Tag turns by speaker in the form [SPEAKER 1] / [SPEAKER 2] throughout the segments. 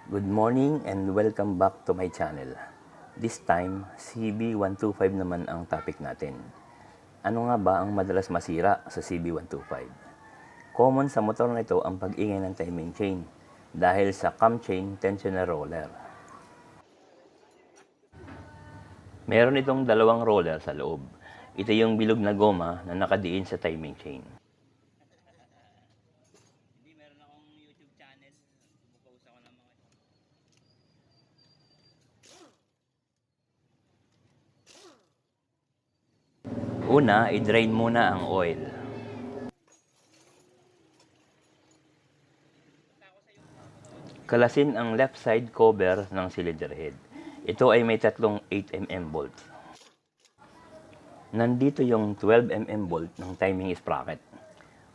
[SPEAKER 1] Good morning and welcome back to my channel. This time, CB125 naman ang topic natin. Ano nga ba ang madalas masira sa CB125? Common sa motor na ito ang pag-ingay ng timing chain dahil sa cam chain tensioner roller. Meron itong dalawang roller sa loob. Ito yung bilog na goma na nakadiin sa timing chain. Una, i-drain muna ang oil. Kalasin ang left side cover ng cylinder head. Ito ay may tatlong 8mm bolts. Nandito yung 12mm bolt ng timing sprocket.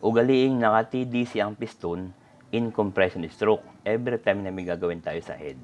[SPEAKER 1] Ugaliing naka-TDC ang piston in compression stroke every time na may gagawin tayo sa head.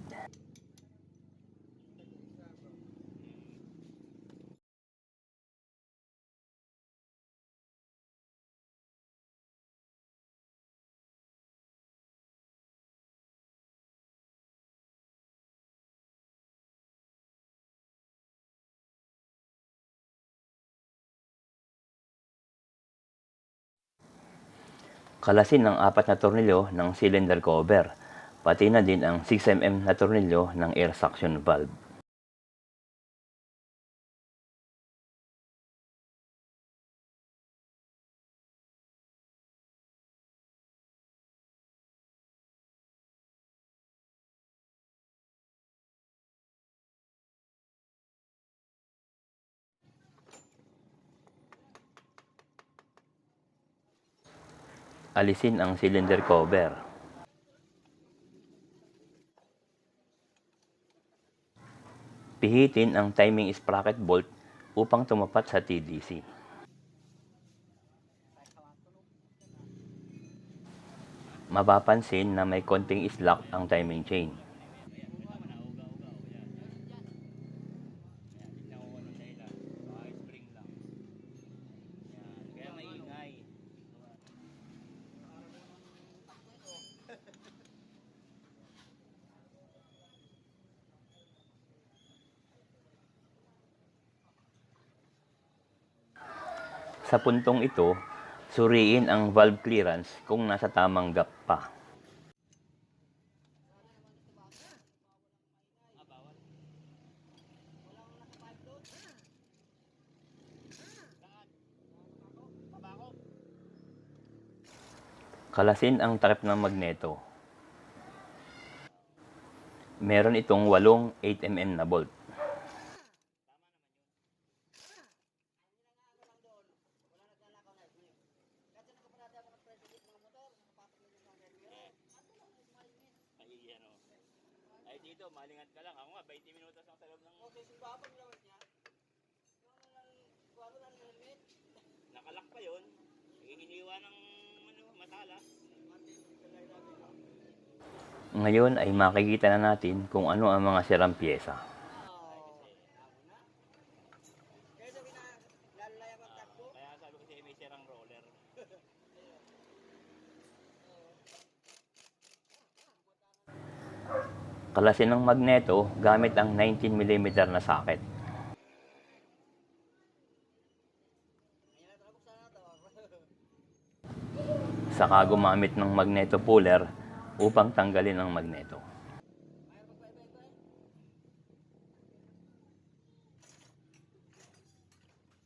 [SPEAKER 1] Kalasin ang 4 na tornilyo ng cylinder cover, pati na din ang 6mm na tornilyo ng air suction valve. Alisin ang cylinder cover. Pihitin ang timing sprocket bolt upang tumapat sa TDC. Mapapansin na may konting slack ang timing chain. Sa puntong ito, suriin ang valve clearance kung nasa tamang gap pa. Kalasin ang trap ng magneto. Meron itong 8 8mm na bolt. Ay dito, malingat ka lang. Ako nga, 20 minutos ang sa loob ng... Okay, sumbabang naman niya. Nakalak pa yun. Hiniwa ng matala. Ngayon ay makikita na natin kung ano ang mga sirang pyesa. Kaya sabi ko siya may sirang roller. Kalasin ng magneto gamit ang 19mm na socket. Saka gumamit ng magneto puller upang tanggalin ang magneto.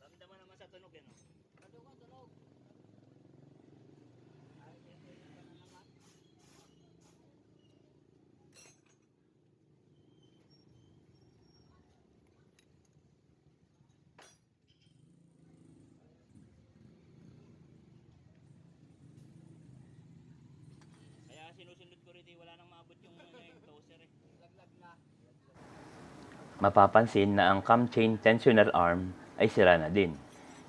[SPEAKER 1] Ramdaman naman sa tunog yan. Sinusunod ko rin wala nang maabot yung closer eh. Laglag na. Mapapansin na ang cam chain tensioner arm ay sira na din.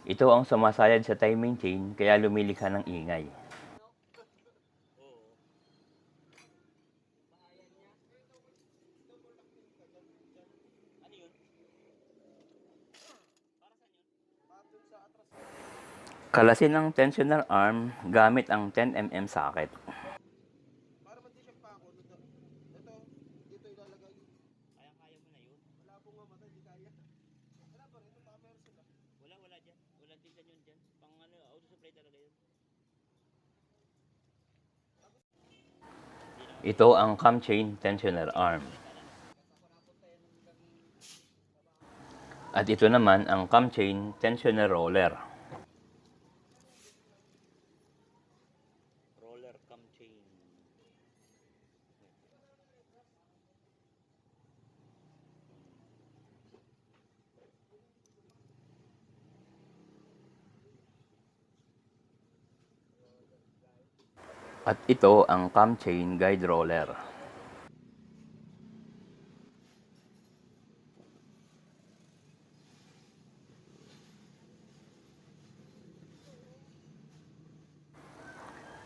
[SPEAKER 1] Ito ang sumasayad sa timing chain kaya lumilikha ng ingay. Kalasin ang tensioner arm gamit ang 10mm socket. Wala dyan. Walang tingnan yun dyan. Pang ano, auto supply talaga yun. Ito ang cam chain tensioner arm. At ito naman ang cam chain tensioner roller. Roller cam chain. At ito ang cam chain guide roller.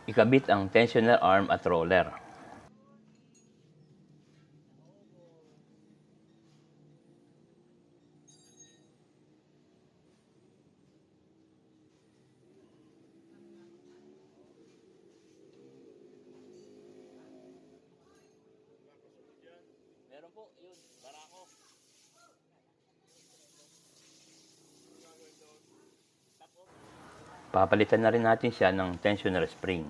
[SPEAKER 1] Ikabit ang tensioner arm at roller. Meron po, yun, barako. Papalitan na rin natin siya ng tensioner spring.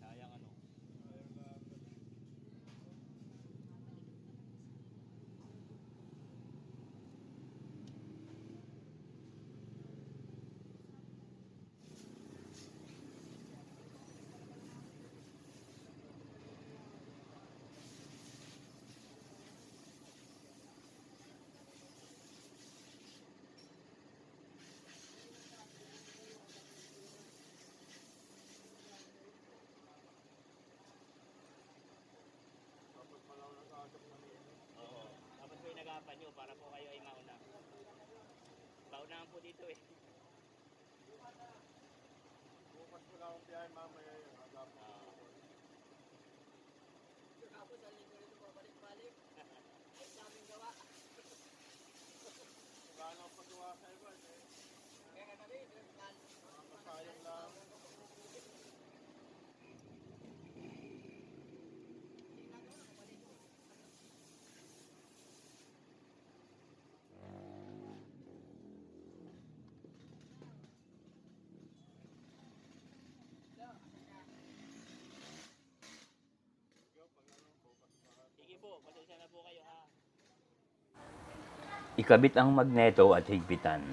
[SPEAKER 1] Sayang ano. Oo. Tapos po yung nag-aapan nyo para po kayo ay mauna. Paunahan po dito eh.
[SPEAKER 2] Bukas mo lang ang biyahe mamaya yun. Agap mo.
[SPEAKER 3] Tapos ang linggo nito babalik-balik. Ay sa aming gawa.
[SPEAKER 2] Wala nang pagawa sa iba eh.
[SPEAKER 3] Kaya kami, pinagpal.
[SPEAKER 2] Sayang lang.
[SPEAKER 1] Sige po, pasensya na po kayo ha. Ikabit ang magneto at higpitan.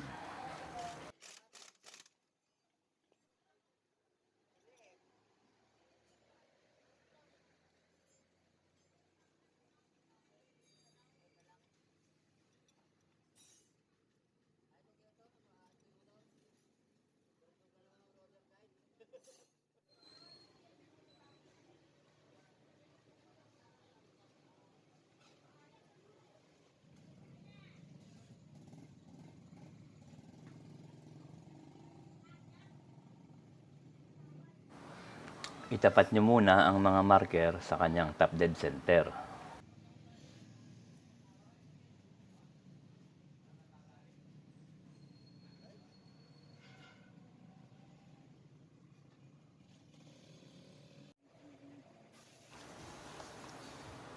[SPEAKER 1] Itapat nyo muna ang mga marker sa kanyang top dead center.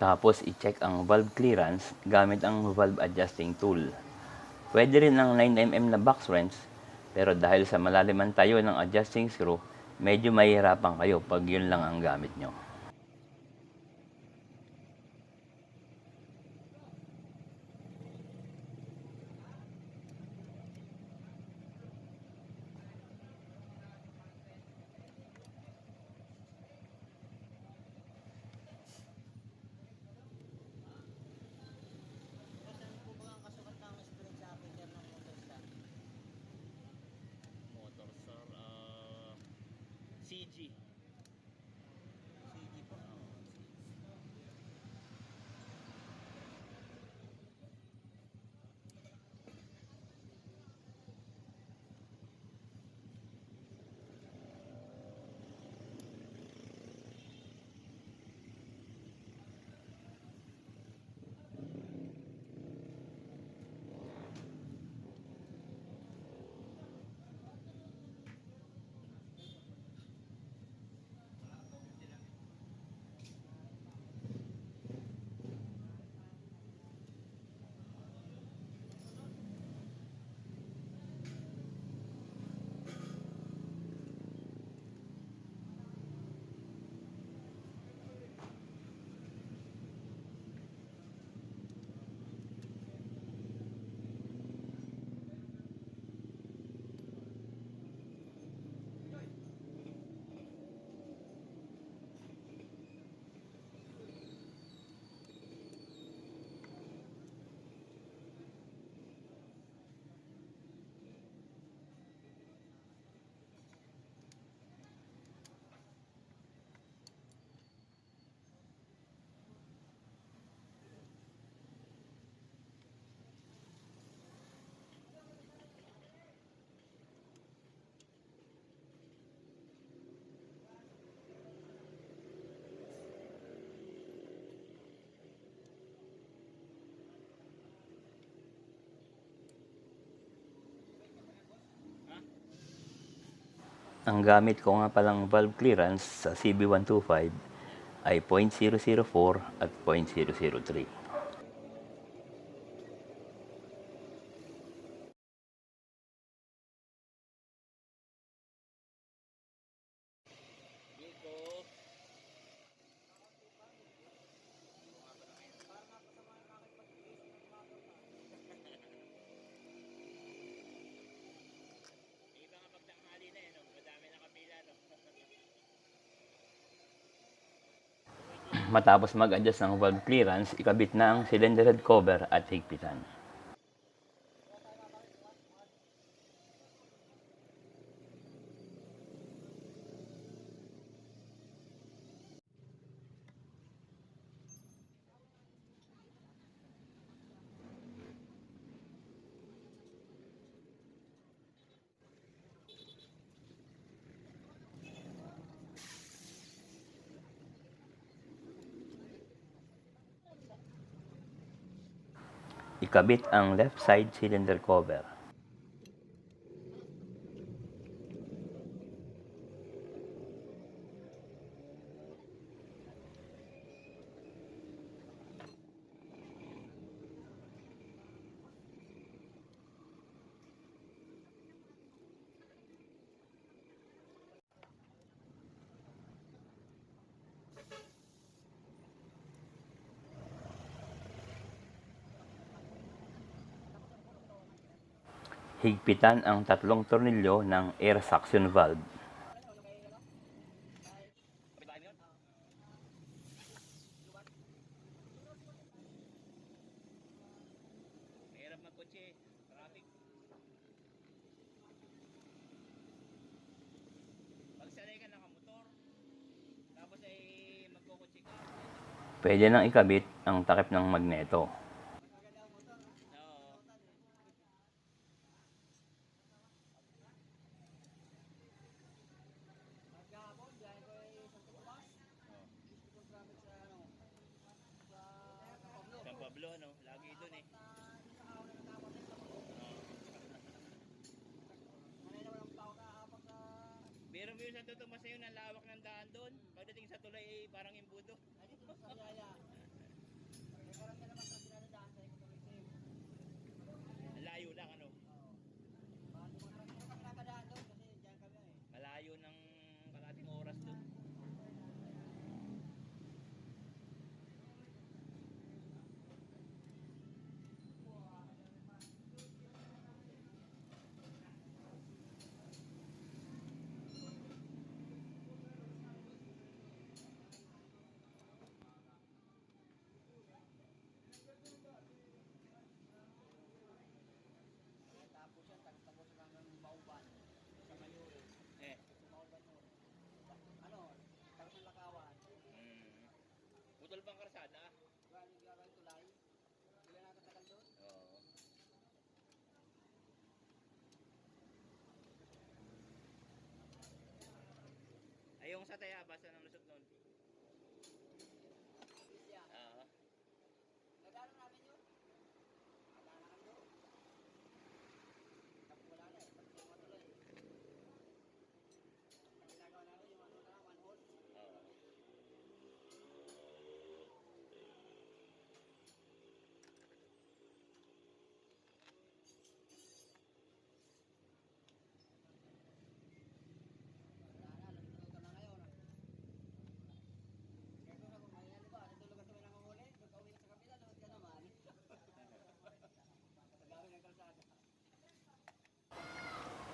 [SPEAKER 1] Tapos i-check ang valve clearance gamit ang valve adjusting tool. Pwede rin ang 9mm na box wrench, pero dahil sa malaliman tayo ng adjusting screw, medyo mahihirapan kayo pag yun lang ang gamit nyo.
[SPEAKER 3] Saan po ba ang kasukat ng spring sa finger ng motor stand?
[SPEAKER 1] Motor sir, CG.
[SPEAKER 3] CG po.
[SPEAKER 1] Ang gamit ko nga palang valve clearance sa CB125 ay 0.004 at 0.003.
[SPEAKER 3] Dito. Iba nga pagtanghali na no? Madami nakapila no?
[SPEAKER 1] Matapos mag-adjust ng valve clearance, ikabit na ang cylinder head cover at higpitan. Ikabit ang left side cylinder cover. Higpitan ang tatlong tornilyo ng air suction valve.
[SPEAKER 3] Mahirap magkotse. Traffic. Pagsanay ka nakamotor. Tapos ay magkukotse ka.
[SPEAKER 1] Pwede nang ikabit ang takip ng magneto.
[SPEAKER 3] Oo. San Pablo, no? Lagi doon eh. Meron mo yung sa Toto Masayo na lawak ng daan doon. Pagdating sa tulay ay parang imbudo. Layo lang ano. Malayo ng kalating oras doon. Eh. Putol bang karsada? Oo. Ay, yung sa Tayabas, anong lusot nun? Oo. Oo.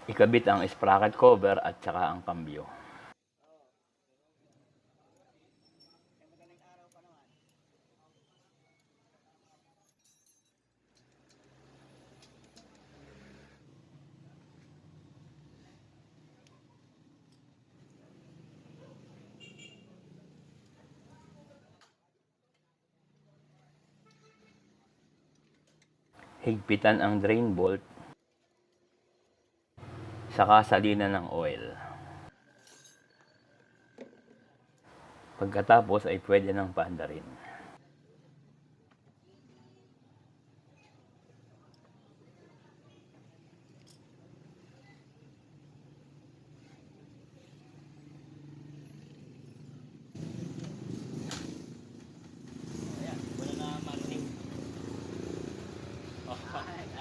[SPEAKER 1] Ikabit ang sprocket cover at saka ang kambyo. Higpitan ang drain bolt, saka salinan ng oil. Pagkatapos ay pwede nang paandarin.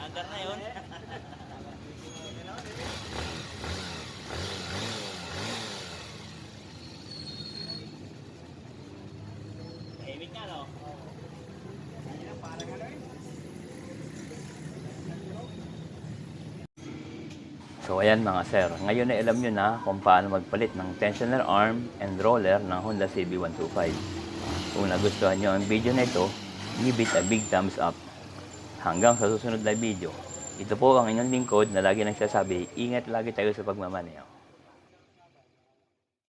[SPEAKER 3] Andar na yun. Tahimik nga, no?
[SPEAKER 1] So ayan mga sir, ngayon na alam nyo na kung paano magpalit ng tensioner arm and roller ng Honda CB125. Kung nagustuhan nyo ang video na ito, give it a big thumbs up. Hanggang sa susunod na video. Ito po ang inyong lingkod na lagi nagsasabi, ingat lagi tayo sa pagmamaneho.